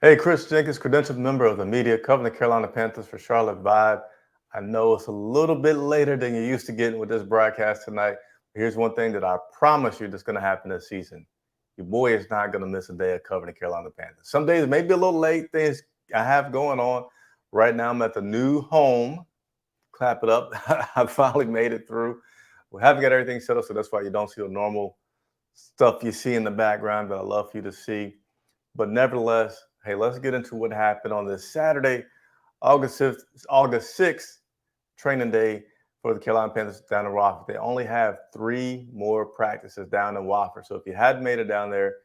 Hey, Chris Jenkins, credentialed member of the media, covering the Carolina Panthers for Charlotte Vibe. I know it's a little bit later than you're used to getting with this broadcast tonight. But here's one thing that I promise you that's going to happen this season. Your boy is not going to miss a day of covering the Carolina Panthers. Some days may be a little late, things I have going on. Right now, I'm at the new home. Clap it up. I finally made it through. We haven't got everything set up, so that's why you don't see the normal stuff you see in the background that I love for you to see. But nevertheless, hey, let's get into what happened on this Saturday, August 6th, training day for the Carolina Panthers down in Wofford. They only have 3 more practices down in Wofford. So if you hadn't made it down there,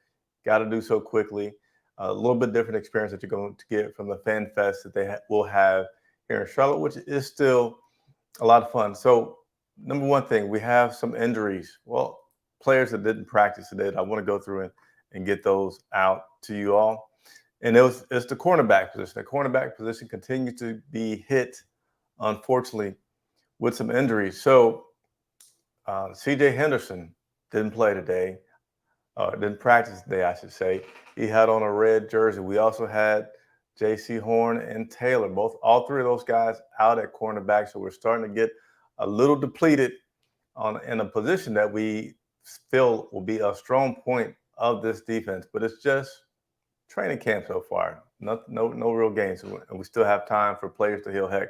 got to do so quickly. A little bit different experience that you're going to get from the Fan Fest that they will have here in Charlotte, which is still a lot of fun. So, number one thing, we have some injuries. Well, players that didn't practice today. I want to go through and get those out to you all. And it's the cornerback position. The cornerback position continues to be hit, unfortunately, with some injuries. So, C.J. Henderson didn't play today, didn't practice today, I should say. He had on a red jersey. We also had J.C. Horn and Taylor, all 3 of those guys out at cornerback. So we're starting to get a little depleted in a position that we feel will be a strong point of this defense. But it's just training camp so far. No real games. And we still have time for players to heal. Heck,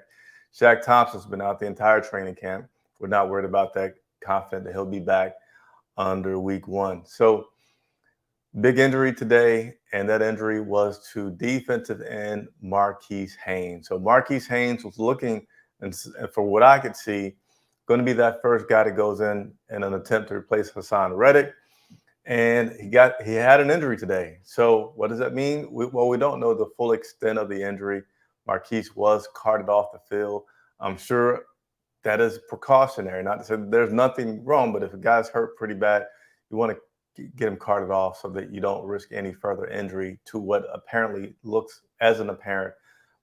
Shaq Thompson's been out the entire training camp. We're not worried about that, confident that he'll be back under week 1. So big injury today, and that injury was to defensive end Marquis Haynes. So Marquis Haynes was looking, and for what I could see, going to be that first guy that goes in an attempt to replace Hassan Reddick. And he had an injury today. So what does that mean? We don't know the full extent of the injury. Marquis was carted off the field. I'm sure that is precautionary. Not to say there's nothing wrong, but if a guy's hurt pretty bad, you want to get him carted off so that you don't risk any further injury to what apparently looks as an apparent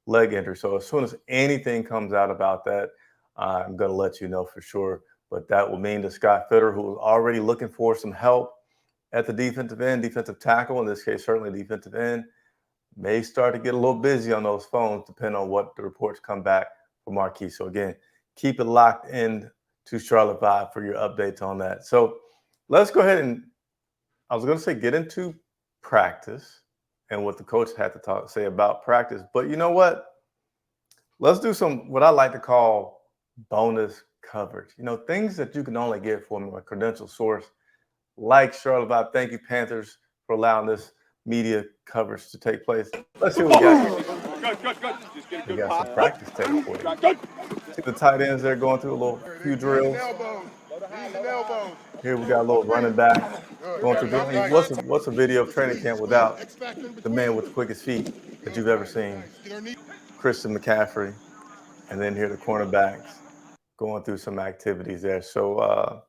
leg injury. So as soon as anything comes out about that, I'm going to let you know for sure. But that will mean that Scott Fitter, who was already looking for some help at the defensive end, defensive tackle, in this case, certainly defensive end, may start to get a little busy on those phones, depending on what the reports come back from Marquis. So again, keep it locked in to Charlotte Vibe for your updates on that. So let's go ahead and, I was going to say, get into practice and what the coach had to say about practice. But you know what? Let's do what I like to call bonus coverage. Things that you can only get from a credentialed source like Charlotte Vibe. Thank you, Panthers, for allowing this media coverage to take place. Let's see what we got. Good. We got some practice tape for you. See the tight ends there going through a few drills. Here we got a little running back going through. I mean, what's a video of training camp without the man with the quickest feet that you've ever seen? Christian McCaffrey, and then here the cornerbacks going through some activities there. So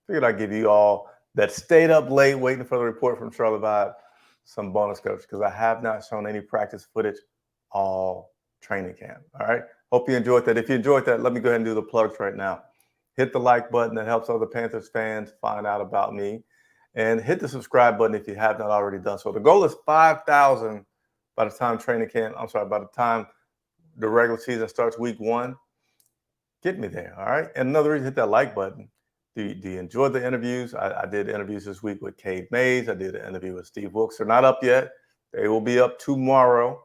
figured I'd give you all that stayed up late waiting for the report from Charlotte Vibe some bonus coverage, because I have not shown any practice footage all training camp. All right. Hope you enjoyed that. If you enjoyed that, let me go ahead and do the plugs right now. Hit the like button. That helps other Panthers fans find out about me. And hit the subscribe button if you have not already done so. The goal is 5,000 by the time by the time the regular season starts week 1. Get me there. All right. And another reason, hit that like button. Do you enjoy the interviews? I did interviews this week with Cade Mays. I did an interview with Steve Wilkes. They're not up yet. They will be up tomorrow.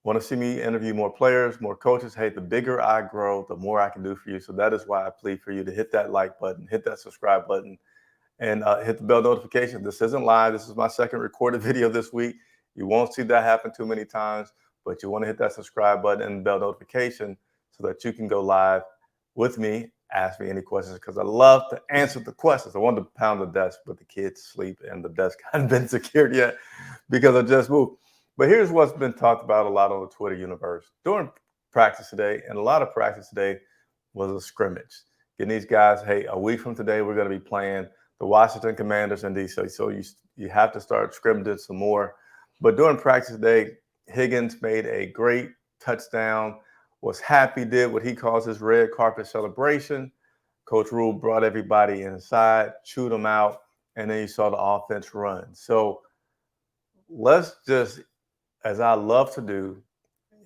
Want to see me interview more players, more coaches? Hey, the bigger I grow, the more I can do for you. So that is why I plead for you to hit that like button, hit that subscribe button, and hit the bell notification. This isn't live. This is my second recorded video this week. You won't see that happen too many times, but you want to hit that subscribe button and bell notification so that you can go live with me. Ask me any questions, because I love to answer the questions. I wanted to pound the desk, but the kids sleep and the desk hadn't been secured yet because I just moved. But here's what's been talked about a lot on the Twitter universe during practice today, and a lot of practice today was a scrimmage. Getting these guys, hey, a week from today, we're going to be playing the Washington Commanders in D.C. So you have to start scrimmaging some more. But during practice today, Higgins made a great touchdown. Was happy, did what he calls his red carpet celebration. Coach Rule brought everybody inside, chewed them out, and then you saw the offense run. So let's just as I love to do,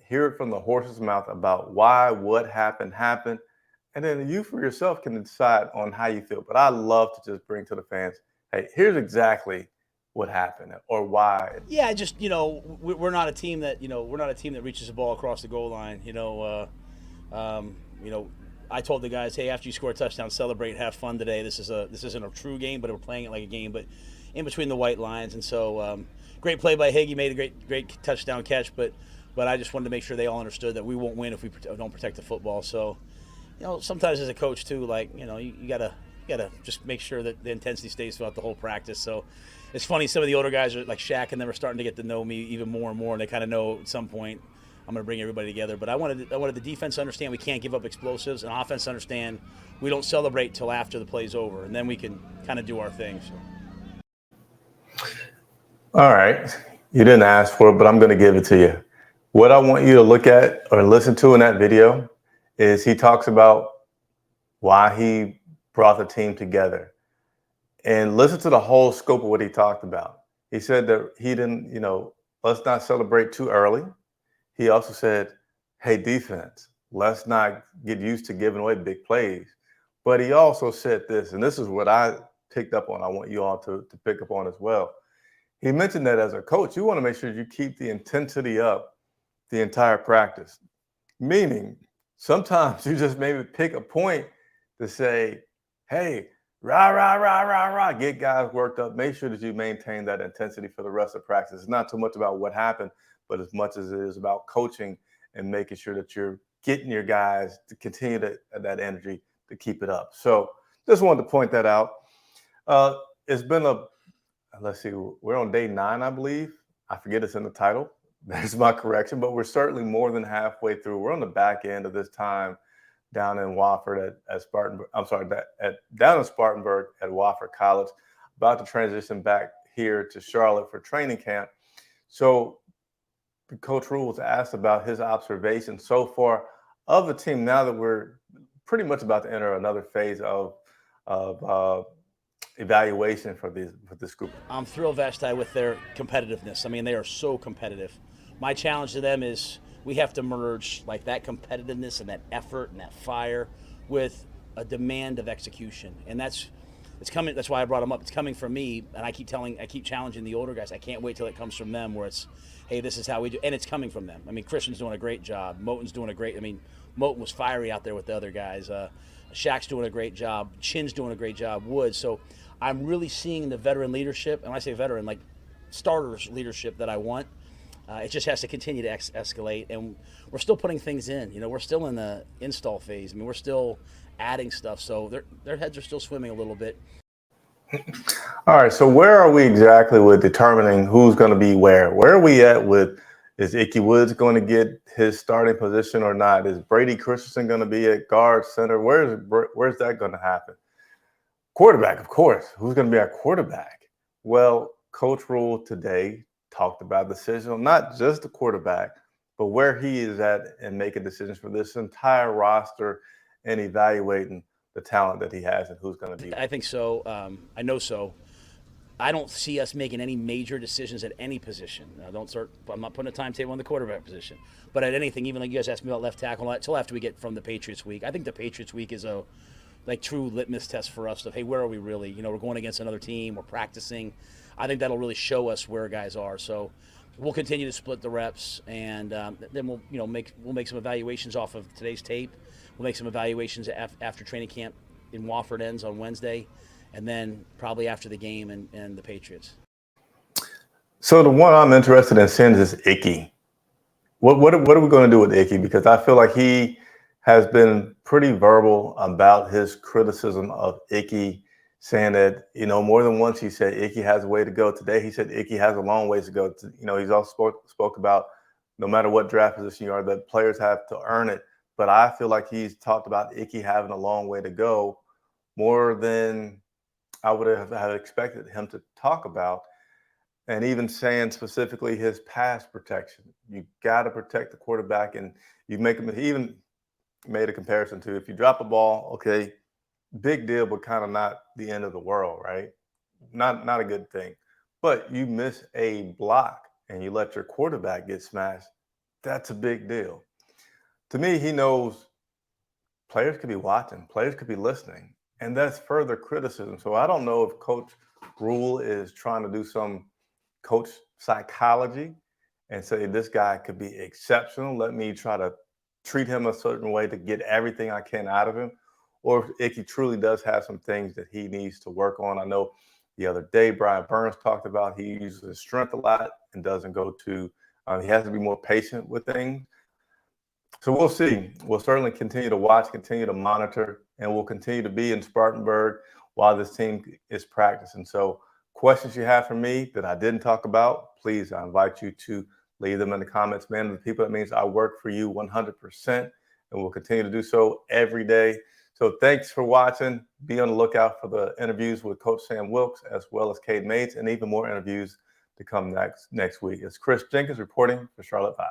hear it from the horse's mouth about why, what happened, and then you for yourself can decide on how you feel. But I love to just bring to the fans, hey, here's exactly what happened or why. Yeah, just we're not a team that we're not a team that reaches the ball across the goal line. You know, I told the guys, hey, after you score a touchdown, celebrate, have fun today. This isn't a true game, but we're playing it like a game, but in between the white lines. And so, great play by Higgy, made a great touchdown catch, but I just wanted to make sure they all understood that we won't win if we don't protect the football. So, sometimes as a coach too, like you gotta just make sure that the intensity stays throughout the whole practice. So it's funny, some of the older guys are like Shaq and them are starting to get to know me even more and more, and they kind of know at some point I'm going to bring everybody together. But I wanted the defense to understand we can't give up explosives, and offense to understand we don't celebrate till after the play's over, and then we can kind of do our thing. So. All right, you didn't ask for it, but I'm going to give it to you. What I want you to look at or listen to in that video is he talks about why he brought the team together. And listen to the whole scope of what he talked about. He said that he didn't, let's not celebrate too early. He also said, hey, defense, let's not get used to giving away big plays. But he also said this, and this is what I picked up on. I want you all to pick up on as well. He mentioned that as a coach, you want to make sure you keep the intensity up the entire practice. Meaning, sometimes you just maybe pick a point to say, hey, rah, rah, rah, rah, rah, get guys worked up. Make sure that you maintain that intensity for the rest of practice. It's not too much about what happened, but as much as it is about coaching and making sure that you're getting your guys to continue that energy to keep it up. So just wanted to point that out. It's been let's see, we're on day 9, I believe. I forget it's in the title. That's my correction, but we're certainly more than halfway through. We're on the back end of this time down in Wofford at Spartanburg. I'm sorry, down in Spartanburg at Wofford College. About to transition back here to Charlotte for training camp. So Coach Rule was asked about his observation so far of the team now that we're pretty much about to enter another phase of evaluation for this group. I'm thrilled, Vashti, with their competitiveness. I mean, they are so competitive. My challenge to them is we have to merge like that competitiveness and that effort and that fire with a demand of execution, and it's coming. That's why I brought them up. It's coming from me, and I keep challenging the older guys. I can't wait till it comes from them, where it's, hey, this is how we do, and it's coming from them. I mean, Christian's doing a great job. Moten's doing a great. I mean, Moten was fiery out there with the other guys. Shaq's doing a great job. Chin's doing a great job. Woods. So I'm really seeing the veteran leadership, and when I say veteran, like starters leadership that I want. It just has to continue to escalate, and we're still putting things in. We're still in the install phase. I mean, we're still adding stuff, so their heads are still swimming a little bit. All right, so where are we exactly with determining who's going to be where? Where are we at with, is Ickey Woods going to get his starting position or not? Is Brady Christensen going to be at guard, center? Where's that going to happen? Quarterback, of course. Who's going to be our quarterback? Well, Coach Rule today talked about decision, not just the quarterback, but where he is at and making decisions for this entire roster and evaluating the talent that he has and who's going to be. I think so. I know so. I don't see us making any major decisions at any position. I'm not putting a timetable on the quarterback position, but at anything, even like you guys asked me about left tackle, until after we get from the Patriots week. I think the Patriots week is a true litmus test for us of, hey, where are we really? We're going against another team. We're practicing. I think that'll really show us where guys are. So we'll continue to split the reps, and then we'll make some evaluations off of today's tape. We'll make some evaluations after training camp in Wofford ends on Wednesday, and then probably after the game and the Patriots. So the one I'm interested in seeing is Ickey. What are we going to do with Ickey? Because I feel like he has been pretty verbal about his criticism of Ickey, saying that, more than once he said Ickey has a way to go. Today he said Ickey has a long ways to go. He's also spoke about no matter what draft position you are, that players have to earn it. But I feel like he's talked about Ickey having a long way to go more than I would have expected him to talk about. And even saying specifically his pass protection. You got to protect the quarterback, and you make him, he even made a comparison to, if you drop a ball, okay, big deal, but kind of not the end of the world, right? Not a good thing. But you miss a block and you let your quarterback get smashed, that's a big deal. To me, he knows players could be watching, players could be listening, and that's further criticism. So I don't know if Coach Rule is trying to do some coach psychology and say this guy could be exceptional. Let me try to treat him a certain way to get everything I can out of him, or if he truly does have some things that he needs to work on. I know the other day Brian Burns talked about he uses his strength a lot and doesn't go to. He has to be more patient with things. So we'll see. We'll certainly continue to watch, continue to monitor, and we'll continue to be in Spartanburg while this team is practicing. So questions you have for me that I didn't talk about, please, I invite you to leave them in the comments. Man, to the people, that means I work for you 100%, and we'll continue to do so every day. So thanks for watching. Be on the lookout for the interviews with Coach Sam Wilks, as well as Cade Mates, and even more interviews to come next week. It's Chris Jenkins reporting for Charlotte 5.